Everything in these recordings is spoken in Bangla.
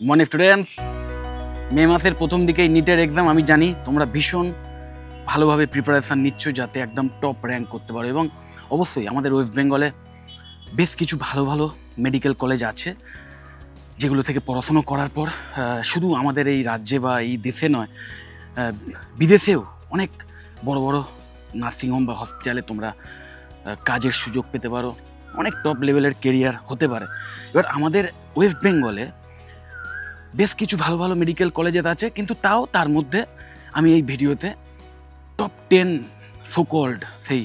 মর্নিং স্টুডেন্টস, মে মাসের প্রথম দিকেই নিটের এক্সাম। আমি জানি তোমরা ভীষণ ভালোভাবে প্রিপারেশান নিচ্ছ যাতে একদম টপ র্যাঙ্ক করতে পারো, এবং অবশ্যই আমাদের ওয়েস্ট বেঙ্গলে বেশ কিছু ভালো ভালো মেডিকেল কলেজ আছে যেগুলো থেকে পড়াশুনো করার পর শুধু আমাদের এই রাজ্যে বা এই দেশে নয়, বিদেশেও অনেক বড় বড় নার্সিংহোম বা হসপিটালে তোমরা কাজের সুযোগ পেতে পারো, অনেক টপ লেভেলের কেরিয়ার হতে পারে। এবার আমাদের ওয়েস্ট বেঙ্গলে বেশ কিছু ভালো ভালো মেডিকেল কলেজেস আছে, কিন্তু তাও তার মধ্যে আমি এই ভিডিওতে টপ 10 সোকল্ড সেই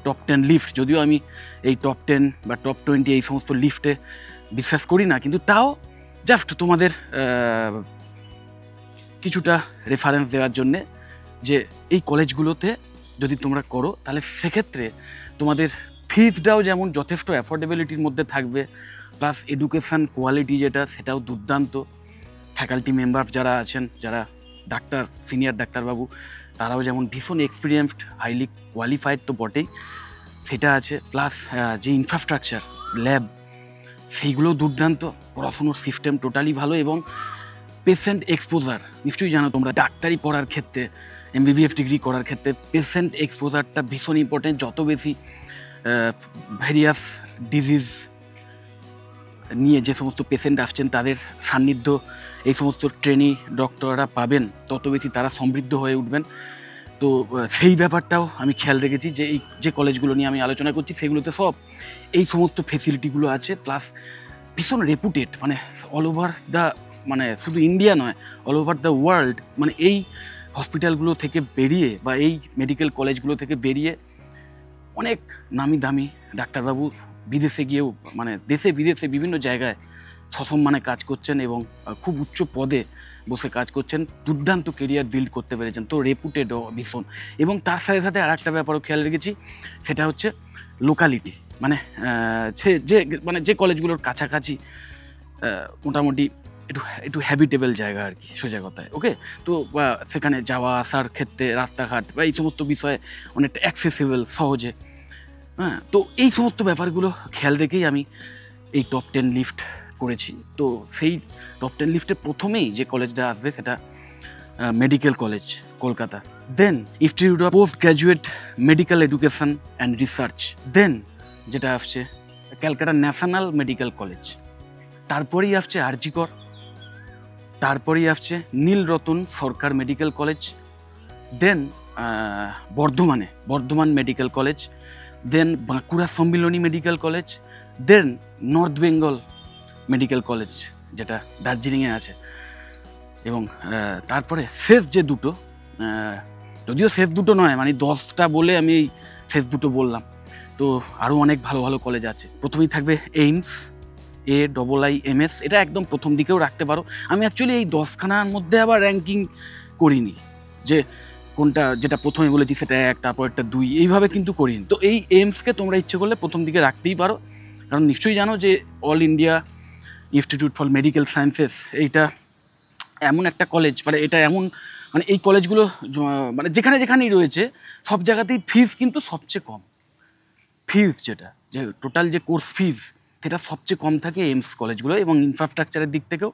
টপ 10 লিস্ট, যদিও আমি এই টপ 10 বা টপ 20 এই সমস্ত লিস্টে বিশ্বাস করি না, কিন্তু তাও জাস্ট তোমাদের কিছুটা রেফারেন্স দেওয়ার জন্যে যে এই কলেজগুলোতে যদি তোমরা করো তাহলে সেক্ষেত্রে তোমাদের ফিজটাও যেমন যথেষ্ট অ্যাফোর্ডেবিলিটির মধ্যে থাকবে, প্লাস এডুকেশান কোয়ালিটি যেটা সেটাও দুর্দান্ত। ফ্যাকাল্টি মেম্বার যারা আছেন, যারা ডাক্তার, সিনিয়র ডাক্তারবাবু, তারাও যেমন ভীষণ এক্সপিরিয়েন্সড, হাইলি কোয়ালিফাইড তো বটেই, সেটা আছে। প্লাস যে ইনফ্রাস্ট্রাকচার, ল্যাব, সেইগুলোও দুর্দান্ত। পড়াশুনোর সিস্টেম টোটালি ভালো, এবং পেশেন্ট এক্সপোজার নিশ্চয়ই জানো তোমরা, ডাক্তারি পড়ার ক্ষেত্রে, এমবিবিএস ডিগ্রি করার ক্ষেত্রে পেশেন্ট এক্সপোজারটা ভীষণ ইম্পর্টেন্ট। যত বেশি ভেরিয়াস ডিজিজ নিয়ে যে সমস্ত পেশেন্ট আসছেন তাদের সান্নিধ্য এই সমস্ত ট্রেনি ডক্টররা পাবেন, তত বেশি তারা সমৃদ্ধ হয়ে উঠবেন। তো সেই ব্যাপারটাও আমি খেয়াল রেখেছি যে এই যে কলেজগুলো নিয়ে আমি আলোচনা করছি সেগুলোতে সব এই সমস্ত ফেসিলিটিগুলো আছে, প্লাস ভীষণ রেপুটেড, মানে অল ওভার দ্য, মানে শুধু ইন্ডিয়া নয়, অল ওভার দ্য ওয়ার্ল্ড। মানে এই হসপিটালগুলো থেকে বেরিয়ে বা এই মেডিকেল কলেজগুলো থেকে বেরিয়ে অনেক নামি দামি ডাক্তারবাবু বিদেশে গিয়েও, মানে দেশে বিদেশে বিভিন্ন জায়গায় সসম্মানে কাজ করছেন এবং খুব উচ্চ পদে বসে কাজ করছেন, দুর্দান্ত কেরিয়ার বিল্ড করতে পেরেছেন। তো রেপুটেডও ভীষণ। এবং তার সাথে সাথে আর একটা ব্যাপারও খেয়াল রেখেছি, সেটা হচ্ছে লোকালিটি। মানে যে কলেজগুলোর কাছাকাছি মোটামুটি একটু একটু হ্যাবিটেবল জায়গা আর কি, সোজা কথায়। ওকে, তো সেখানে যাওয়া আসার ক্ষেত্রে রাস্তাঘাট বা এই সমস্ত বিষয়ে অনেকটা অ্যাক্সেসিবল, সহজে। হ্যাঁ, তো এই সমস্ত ব্যাপারগুলো খেয়াল রেখেই আমি এই টপ 10 লিস্ট করেছি। তো সেই টপ 10 লিস্টের প্রথমেই যে কলেজটা আসবে সেটা medical college Kolkata, then Institute of Post Graduate Medical Education and Research, then যেটা আসছে ক্যালকাটা ন্যাশনাল মেডিকেল কলেজ, তারপরেই আসছে আরজি কর, তারপরেই আসছে নীলরতন সরকার মেডিকেল কলেজ, দেন বর্ধমান মেডিকেল কলেজ, দেন বাঁকুড়া সম্মিলনী মেডিকেল কলেজ, দেন নর্থ বেঙ্গল মেডিকেল কলেজ যেটা দার্জিলিংয়ে আছে, এবং তারপরে শেষ যে দুটো, যদিও শেষ দুটো নয়, মানে 10টা বলে আমি এই শেষ দুটো বললাম, তো আরও অনেক ভালো ভালো কলেজ আছে। প্রথমেই থাকবে এইমস, AIIMS, এটা একদম প্রথম দিকেও রাখতে পারো। আমি অ্যাকচুয়ালি এই 10খানার মধ্যে আবার র্যাঙ্কিং করিনি, যে কোনটা যেটা প্রথমে বলেছি সেটা 1, তারপরটা 2, এইভাবে কিন্তু করিনি। তো এই এইমসকে তোমরা ইচ্ছে করলে প্রথম দিকে রাখতেই পারো, কারণ নিশ্চয়ই জানো যে all India institute for medical sciences এইটা এমন একটা কলেজ, মানে এটা এমন, মানে এই কলেজগুলো মানে যেখানে যেখানেই রয়েছে সব জায়গাতেই ফিজ কিন্তু সবচেয়ে কম। ফিজ যেটা, যে টোটাল যে কোর্স ফিজ, সেটা সবচেয়ে কম থাকে এইমস কলেজগুলো, এবং ইনফ্রাস্ট্রাকচারের দিক থেকেও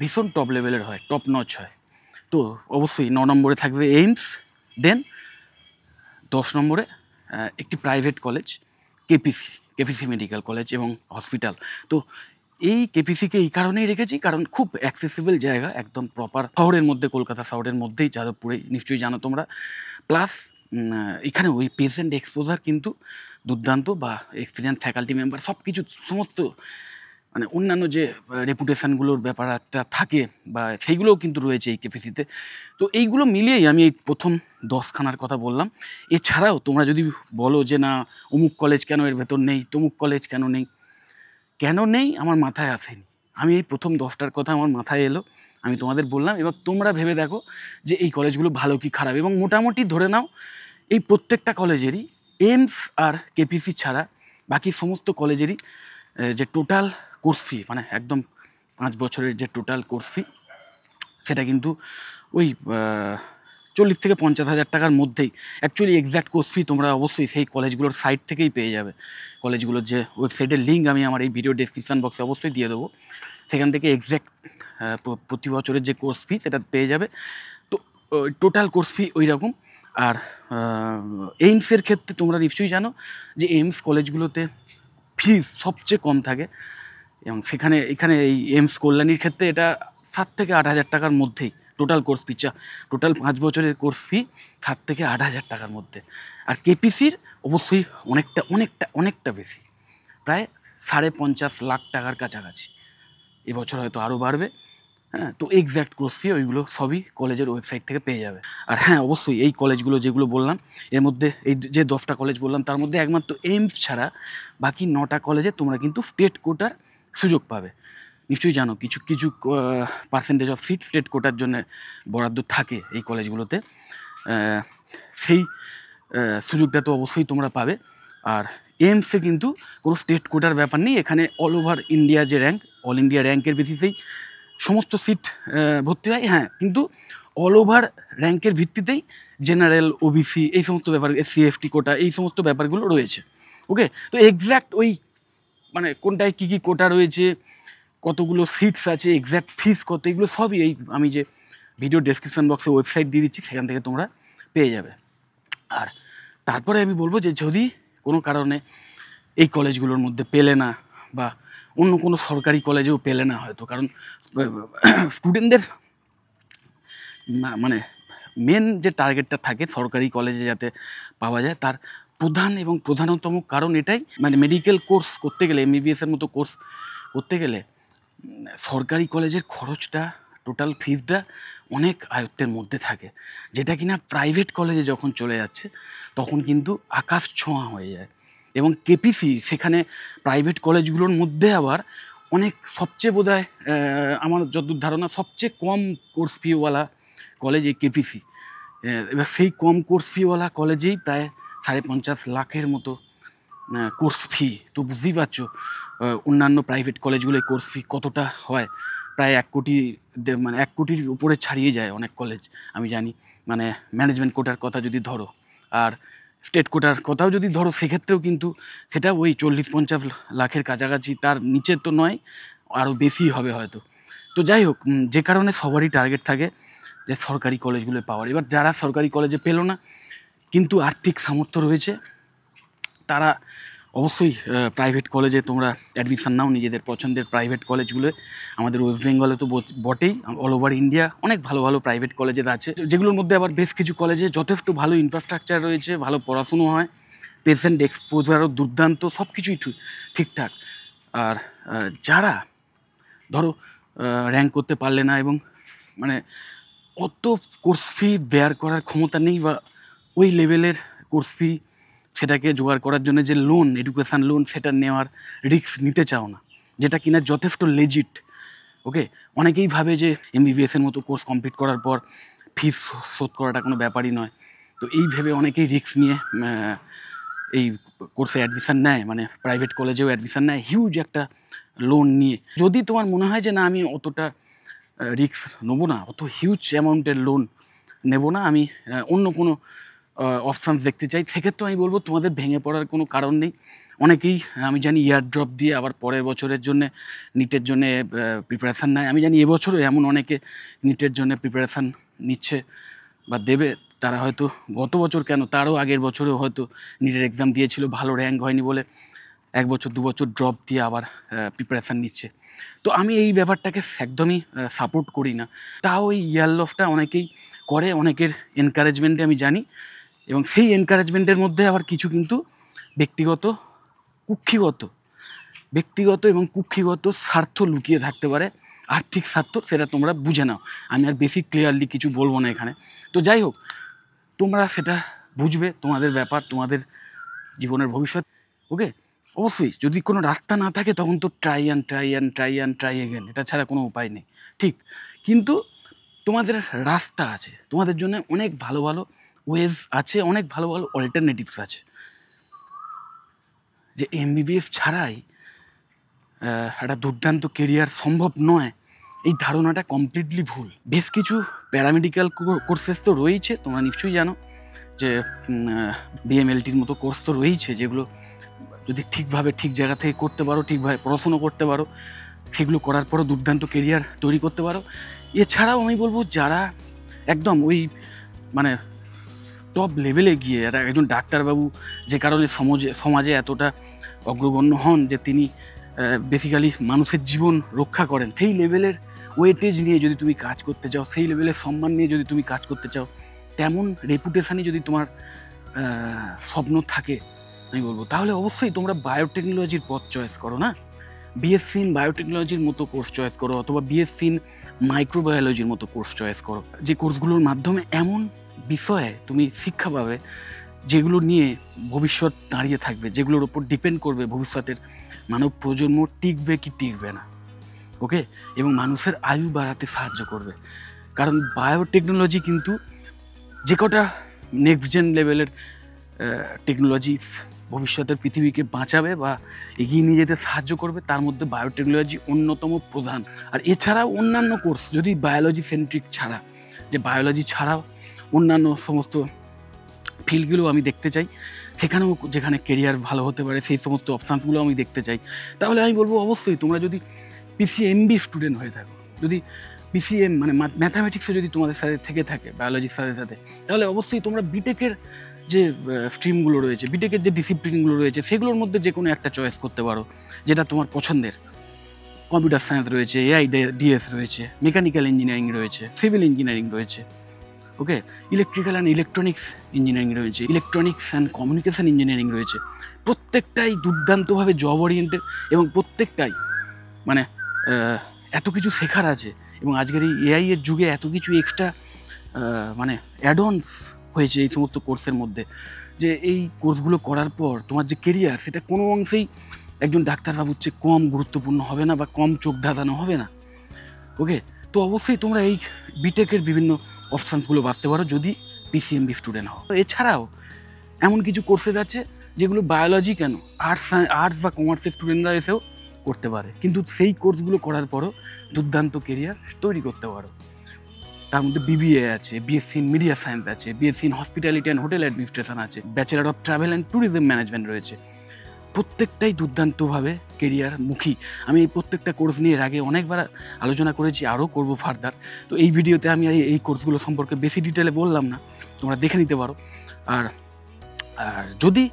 ভীষণ টপ লেভেলের হয়, টপ নচ হয়। তো অবশ্যই 9 নম্বরে থাকবে এইমস, দেন 10 নম্বরে একটি private college KPC medical college এবং হসপিটাল। তো এই কেপিসিকে এই কারণেই রেখেছি কারণ খুব অ্যাক্সেসিবল জায়গা, একদম প্রপার শহরের মধ্যে, কলকাতা শহরের মধ্যেই, যাদবপুরে, নিশ্চয়ই জানো তোমরা। প্লাস এখানে ওই পেশেন্ট এক্সপোজার কিন্তু দুর্দান্ত, বা এক্সপিরিয়েন্স ফ্যাকাল্টি মেম্বার সব কিছু, সমস্ত মানে অন্যান্য যে রেপুটেশানগুলোর ব্যাপার একটা থাকে বা সেইগুলোও কিন্তু রয়েছে এই কেপিসিতে। তো এইগুলো মিলিয়েই আমি এই প্রথম 10খানার কথা বললাম। এছাড়াও তোমরা যদি বলো যে না অমুক কলেজ কেন এর ভেতর নেই, তমুক কলেজ কেন নেই, আমার মাথায় আসেনি। আমি এই প্রথম 10টার কথা আমার মাথায় এলো, আমি তোমাদের বললাম। এবার তোমরা ভেবে দেখো যে এই কলেজগুলো ভালো কি খারাপ, এবং মোটামুটি ধরে নাও এই প্রত্যেকটা কলেজেরই এইমস আর কেপিসি ছাড়া বাকি সমস্ত কলেজেরই যে টোটাল কোর্স ফি, মানে একদম 5 বছরের যে টোটাল কোর্স ফি, সেটা কিন্তু ওই 40 থেকে 50,000 টাকার মধ্যেই। অ্যাকচুয়ালি এক্স্যাক্ট কোর্স ফি তোমরা অবশ্যই সেই কলেজগুলোর সাইট থেকেই পেয়ে যাবে। কলেজগুলোর যে ওয়েবসাইটের লিঙ্ক আমি আমার এই ভিডিও ডেসক্রিপশান বক্সে অবশ্যই দিয়ে দেবো, সেখান থেকে এক্স্যাক্ট প্রতি বছরের যে কোর্স ফি সেটা পেয়ে যাবে। তো টোটাল কোর্স ফি ওই রকম। আর এইমসের ক্ষেত্রে তোমরা নিশ্চয়ই জানো যে এইমস কলেজগুলোতে ফিস সবচেয়ে কম থাকে, এবং এখানে এই এইমস কল্যাণীর ক্ষেত্রে এটা 7 থেকে 8 হাজার টাকার মধ্যেই টোটাল কোর্স ফি। টোটাল 5 বছরের কোর্স ফি 7 থেকে 8 হাজার টাকার মধ্যে। আর কেপিসির অবশ্যই অনেকটা বেশি, প্রায় ৫.৫ লাখ টাকার কাছাকাছি। এবছর হয়তো আরও বাড়বে। হ্যাঁ, তো এক্স্যাক্ট কোর্স ফি ওইগুলো সবই কলেজের ওয়েবসাইট থেকে পেয়ে যাবে। আর হ্যাঁ, অবশ্যই এই কলেজগুলো যেগুলো বললাম এর মধ্যে, এই যে 10টা কলেজ বললাম তার মধ্যে একমাত্র এইমস ছাড়া বাকি 9টা কলেজে তোমরা কিন্তু স্টেট কোটার সুযোগ পাবে। নিশ্চয়ই জানো কিছু কিছু পার্সেন্টেজ অফ সিট স্টেট কোটার জন্য বরাদ্দ থাকে এই কলেজগুলোতে। সেই সুযোগটা তো অবশ্যই তোমরা পাবে। আর এইমসে কিন্তু কোনো স্টেট কোটার ব্যাপার নেই, এখানে অল ওভার ইন্ডিয়া যে র্যাঙ্ক, অল ইন্ডিয়া র্যাঙ্কের বেসিসেই সমস্ত সিট ভর্তি হয়। হ্যাঁ, কিন্তু অল ওভার র্যাঙ্কের ভিত্তিতেই জেনারেল, ওবিসি এই সমস্ত ব্যাপার, এসসি এসটি কোটা এই সমস্ত ব্যাপারগুলো রয়েছে। ওকে, তো এক্স্যাক্ট ওই মানে কোনটায় কী কী কোটা রয়েছে, কতগুলো সিটস আছে, এক্স্যাক্ট ফিস কত, এগুলো সবই এই আমি যে ভিডিও ডেসক্রিপশন বক্সে ওয়েবসাইট দিয়ে দিচ্ছি সেখান থেকে তোমরা পেয়ে যাবে। আর তারপরে আমি বলবো যে যদি কোনো কারণে এই কলেজগুলোর মধ্যে পেলে না, বা অন্য কোনো সরকারি কলেজেও পেলে না হয়তো, কারণ স্টুডেন্টদের মানে মেন যে টার্গেটটা থাকে সরকারি কলেজে যাতে পাওয়া যায়, তার প্রধান এবং প্রধানতম কারণ এটাই, মানে মেডিকেল কোর্স করতে গেলে, এমবিবিএসের মতো কোর্স করতে গেলে সরকারি কলেজের খরচটা, টোটাল ফিসটা অনেক আয়ত্তের মধ্যে থাকে, যেটা কিনা প্রাইভেট কলেজে যখন চলে যাচ্ছে তখন কিন্তু আকাশ ছোঁয়া হয়ে যায়। এবং কেপিসি সেখানে প্রাইভেট কলেজগুলোর মধ্যে আবার সবচেয়ে বোধহয় আমার যতদূর ধারণা সবচেয়ে কম কোর্স ফিওয়ালা কলেজ এই কেপিসি। এবার সেই কম কোর্স ফিওয়ালা কলেজেই প্রায় ৫.৫ লাখের মতো কোর্স ফি। তো বুঝতেই পারছো অন্যান্য প্রাইভেট গুলোয় কোর্স ফি কতটা হয়, প্রায় 1 কোটি, মানে 1 কোটির উপরে ছাড়িয়ে যায় অনেক কলেজ আমি জানি। মানে ম্যানেজমেন্ট কোটার কথা যদি ধরো আর স্টেট কোটার কথাও যদি ধরো, সেক্ষেত্রেও কিন্তু সেটা ওই 40-50 লাখের কাছাকাছি, তার নিচে তো নয়, আরও বেশি হবে হয়তো। তো যাই হোক, যে কারণে সবারই টার্গেট থাকে যে সরকারি কলেজগুলোয় পাওয়ার। এবার যারা সরকারি কলেজে পেলো না কিন্তু আর্থিক সামর্থ্য রয়েছে, তারা অবশ্যই প্রাইভেট কলেজে তোমরা অ্যাডমিশান নাও, নিজেদের পছন্দের প্রাইভেট কলেজগুলোয়। আমাদের ওয়েস্ট বেঙ্গলে তো বটেই, অল ওভার ইন্ডিয়া অনেক ভালো ভালো প্রাইভেট কলেজের আছে, যেগুলোর মধ্যে আবার বেশ কিছু কলেজে যথেষ্ট ভালো ইনফ্রাস্ট্রাকচার রয়েছে, ভালো পড়াশুনো হয়, পেশেন্ট এক্সপোজারও দুর্দান্ত, সব কিছুই ঠিকঠাক। আর যারা ধরো র্যাঙ্ক করতে পারলে না এবং মানে অত কোর্স ফি বেয়ার করার ক্ষমতা নেই, বা ওই লেভেলের কোর্স ফি সেটাকে জোগাড় করার জন্য যে লোন, এডুকেশান লোন, সেটা নেওয়ার রিস্ক নিতে চাও না, যেটা কিনা যথেষ্ট লেজিট। ওকে, অনেকেই ভাবে যে এমবিবিএসের মতো কোর্স কমপ্লিট করার পর ফিস শোধ করাটা কোনো ব্যাপারই নয়। তো এই ভেবে অনেকেই রিস্ক নিয়ে এই কোর্সে অ্যাডমিশান নেয়, মানে প্রাইভেট কলেজেও অ্যাডমিশান নেয় হিউজ একটা লোন নিয়ে। যদি তোমার মনে হয় যে না, আমি অতটা রিস্ক নেবো না, অত হিউজ অ্যামাউন্টের লোন নেব না, আমি অন্য কোনো অপশানস দেখতে চাই, সেক্ষেত্রে আমি বলবো তোমাদের ভেঙে পড়ার কোনো কারণ নেই। অনেকেই আমি জানি ইয়ার ড্রপ দিয়ে আবার পরের বছরের জন্যে, নিটের জন্যে প্রিপারেশান নেয়। আমি জানি এবছরও এমন অনেকে নিটের জন্য প্রিপারেশান নিচ্ছে বা দেবে, তারা হয়তো গত বছর কেন, তারও আগের বছরেও হয়তো নিটের এক্সাম দিয়েছিল, ভালো র্যাঙ্ক হয়নি বলে 1 বছর 2 বছর ড্রপ দিয়ে আবার প্রিপারেশান নিচ্ছে। তো আমি এই ব্যাপারটাকে একদমই সাপোর্ট করি না। তাও এই ইয়ার লসটা অনেকেই করে, অনেকের এনকারেজমেন্টে আমি জানি, এবং সেই এনকারেজমেন্টের মধ্যে আবার কিছু কিন্তু ব্যক্তিগত এবং কুক্ষিগত স্বার্থ লুকিয়ে থাকতে পারে, আর্থিক স্বার্থ, সেটা তোমরা বুঝে নাও। আমি আর বেশি ক্লিয়ারলি কিছু বলবো না এখানে। তো যাই হোক, তোমরা সেটা বুঝবে, তোমাদের ব্যাপার, তোমাদের জীবনের ভবিষ্যৎ। ওকে, অবশ্যই যদি কোনো রাস্তা না থাকে তখন তো ট্রাই এগেন, এটা ছাড়া কোনো উপায় নেই, ঠিক। কিন্তু তোমাদের রাস্তা আছে, তোমাদের জন্য অনেক ভালো ভালো ওয়েজ আছে, অনেক ভালো ভালো অল্টারনেটিভস আছে। যে এমবিবিএস ছাড়াই একটা দুর্দান্ত কেরিয়ার সম্ভব নয়, এই ধারণাটা কমপ্লিটলি ভুল। বেশ কিছু প্যারামেডিক্যাল কোর্সেস তো রয়েছে, তোমরা নিশ্চয়ই জানো যে বিএমএলটির মতো কোর্স তো রয়েছে, যেগুলো যদি ঠিকভাবে ঠিক জায়গা থেকে করতে পারো, ঠিকভাবে পড়াশুনো করতে পারো, সেগুলো করার পরও দুর্দান্ত কেরিয়ার তৈরি করতে পারো। এছাড়াও আমি বলবো যারা একদম ওই মানে টপ লেভেলে গিয়ে একজন ডাক্তারবাবু যে কারণে সমাজে এতটা অগ্রগণ্য হন যে তিনি বেসিক্যালি মানুষের জীবন রক্ষা করেন, সেই লেভেলের ওয়েটেজ নিয়ে যদি তুমি কাজ করতে চাও, সেই লেভেলের সম্মান নিয়ে যদি তুমি কাজ করতে চাও, তেমন রেপুটেশনই যদি তোমার স্বপ্ন থাকে আমি বলবো, তাহলে অবশ্যই তোমরা বায়োটেকনোলজির পথ চয়েস করো না। বিএসসি ইন বায়োটেকনোলজির মতো কোর্স চয়েস করো, অথবা বিএসসি ইন মাইক্রোবায়োলজির মতো কোর্স চয়েস করো, যে কোর্সগুলোর মাধ্যমে এমন বিষয়ে তুমি শিক্ষা পাবে যেগুলো নিয়ে ভবিষ্যৎ দাঁড়িয়ে থাকবে, যেগুলোর ওপর ডিপেন্ড করবে ভবিষ্যতের মানব প্রজন্ম টিকবে কি টিকবে না। ওকে, এবং মানুষের আয়ু বাড়াতে সাহায্য করবে। কারণ বায়োটেকনোলজি কিন্তু যে কটা নেক্সট জেন লেভেলের টেকনোলজি ভবিষ্যতের পৃথিবীকে বাঁচাবে বা এগিয়ে নিয়ে যেতে সাহায্য করবে, তার মধ্যে বায়োটেকনোলজি অন্যতম প্রধান। আর এছাড়াও অন্যান্য কোর্স যদি বায়োলজি সেন্ট্রিক ছাড়া, যে বায়োলজি ছাড়াও অন্যান্য সমস্ত ফিল্ডগুলো আমি দেখতে চাই, সেখানেও যেখানে কেরিয়ার ভালো হতে পারে সেই সমস্ত অপশানসগুলো আমি দেখতে চাই, তাহলে আমি বলবো অবশ্যই তোমরা যদি পিসিএমবি স্টুডেন্ট হয়ে থাকো, যদি পিসিএম মানে ম্যাথামেটিক্সে যদি তোমাদের সাথে থেকে থাকে বায়োলজির সাথে, তাহলে অবশ্যই তোমরা বিটেকের যে স্ট্রিমগুলো রয়েছে, বিটেকের যে ডিসিপ্লিনগুলো রয়েছে, সেগুলোর মধ্যে যে কোনো একটা চয়েস করতে পারো যেটা তোমার পছন্দের। কম্পিউটার সায়েন্স রয়েছে, এআই ডিএস রয়েছে, মেকানিক্যাল ইঞ্জিনিয়ারিং রয়েছে, সিভিল ইঞ্জিনিয়ারিং রয়েছে, ওকে, ইলেকট্রিক্যাল অ্যান্ড ইলেকট্রনিক্স ইঞ্জিনিয়ারিং রয়েছে, ইলেকট্রনিক্স অ্যান্ড কমিউনিকেশান ইঞ্জিনিয়ারিং রয়েছে। প্রত্যেকটাই দুর্দান্তভাবে জব ওরিয়েন্টেড এবং প্রত্যেকটাই মানে এত কিছু শেখার আছে। এবং আজকের এই এআই এর যুগে এত কিছু এক্সট্রা মানে অ্যাডঅনস হয়েছে এই সমস্ত কোর্সের মধ্যে, যে এই কোর্সগুলো করার পর তোমার যে কেরিয়ার সেটা কোনো অংশেই একজন ডাক্তারবাবুর চেয়ে কম গুরুত্বপূর্ণ হবে না বা কম চোখ ধাঁধানো হবে না। ওকে, তো অবশ্যই তোমরা এই বিটেকের বিভিন্ন অপশানসগুলো বাঁচতে পারো যদি পিসিএমবি স্টুডেন্ট হও। এছাড়াও এমন কিছু কোর্সেস আছে যেগুলো বায়োলজি কেন, আর্টস বা কমার্সের স্টুডেন্টরা এসেও করতে পারে, কিন্তু সেই কোর্সগুলো করার পরও দুর্দান্ত কেরিয়ার তৈরি করতে পারো। তার মধ্যে বিবিএ আছে, বিএসসি ইন মিডিয়া সায়েন্স আছে, BSc in hospitality and hotel administration আছে, bachelor of travel and tourism management রয়েছে। প্রত্যেকটাই দুর্দান্তভাবে কেরিয়ারমুখী। আমি এই প্রত্যেকটা কোর্স নিয়ে এর আগে অনেকবার আলোচনা করেছি, আরও করব ফার্দার। তো এই ভিডিওতে আমি এই কোর্সগুলো সম্পর্কে বেশি ডিটেলে বললাম না, তোমরা দেখে নিতে পারো। আর যদি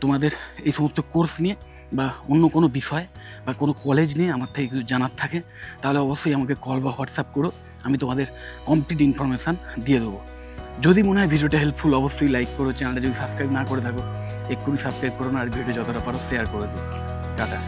তোমাদের এই সমস্ত কোর্স নিয়ে বা অন্য কোনো বিষয় বা কোনো কলেজ নিয়ে আমার থেকে কিছু জানার থাকে, তাহলে অবশ্যই আমাকে কল বা হোয়াটসঅ্যাপ করো, আমি তোমাদের কমপ্লিট ইনফরমেশান দিয়ে দেবো। যদি মনে হয় ভিডিওটা হেল্পফুল, অবশ্যই লাইক করো। চ্যানেলটা যদি সাবস্ক্রাইব না করে থাকো এক্ষুনি সাবস্ক্রাইব করো না, আর ভিডিও যতটা পারো শেয়ার করে দিও। টাটা।